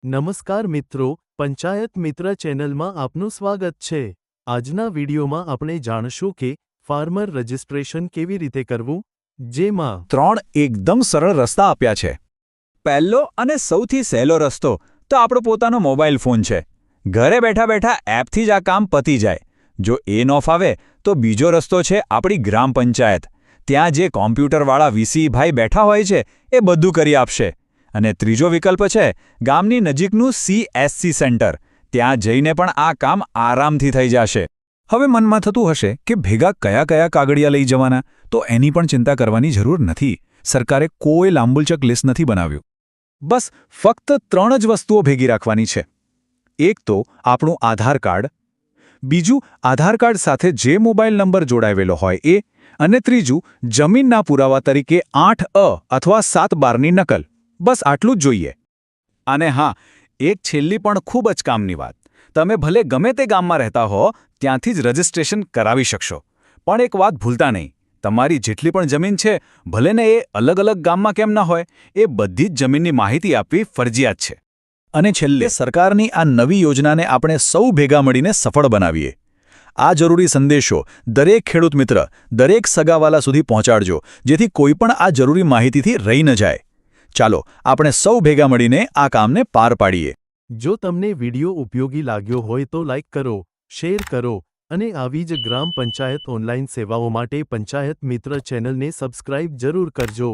નમસ્કાર મિત્રો, પંચાયત મિત્ર ચેનલમાં આપનું સ્વાગત છે। આજના વિડીયોમાં આપણે જાણશું કે ફાર્મર રજિસ્ટ્રેશન કેવી રીતે કરવું, જેમાં 3 એકદમ સરળ રસ્તા આપ્યા છે। પહેલો અને સૌથી સહેલો રસ્તો તો આપણો પોતાનો મોબાઈલ ફોન છે। ઘરે બેઠા બેઠા એપથી જ આ કામ પતી જાય। જો એ ન ફાવે તો બીજો રસ્તો છે આપણી ગ્રામ પંચાયત। ત્યાં જે કોમ્પ્યુટરવાળા વીસી ભાઈ બેઠા હોય છે એ બધું કરી આપશે। અને ત્રીજો વિકલ્પ છે ગામની નજીકનું CSC સેન્ટર। ત્યાં જઈને પણ આ કામ આરામથી થઈ જશે। હવે મનમાં થતું હશે કે ભેગા કયા કયા કાગળિયા લઈ જવાના, તો એની પણ ચિંતા કરવાની જરૂર નથી। સરકારે કોઈ લાંબુલચક લિસ્ટ નથી બનાવ્યું। બસ ફક્ત 3 જ વસ્તુઓ ભેગી રાખવાની છે। એક તો આપણું આધાર કાર્ડ, બીજું આધાર કાર્ડ સાથે જે મોબાઈલ નંબર જોડાયેલો હોય એ, અને ત્રીજું જમીનના પુરાવા તરીકે 8A અથવા 712ની નકલ। બસ આટલું જ જોઈએ। અને હા, એક છેલ્લી પણ ખૂબ જ કામની વાત, તમે ભલે ગમે તે ગામમાં રહેતા હો ત્યાંથી જ રજિસ્ટ્રેશન કરાવી શકશો। પણ એક વાત ભૂલતા નહીં, તમારી જેટલી પણ જમીન છે, ભલે ને એ અલગ અલગ ગામમાં કેમ ના હોય, એ બધી જ જમીનની માહિતી આપવી ફરજિયાત છે। અને છેલ્લે સરકારની આ નવી યોજનાને આપણે સૌ ભેગા મળીને સફળ બનાવીએ। આ જરૂરી સંદેશો દરેક ખેડૂત મિત્ર, દરેક સગાવાલા સુધી પહોંચાડજો, જેથી કોઈ પણ આ જરૂરી માહિતીથી રહી ન જાય। ચાલો આપણે સૌ ભેગા મળીને આ કામને પાર પાડીએ। જો તમને વિડીયો ઉપયોગી લાગ્યો હોય તો લાઈક કરો, શેર કરો અને આવી જ ગ્રામ પંચાયત ઓનલાઈન સેવાઓ માટે પંચાયત મિત્ર ચેનલને સબસ્ક્રાઇબ જરૂર કરજો।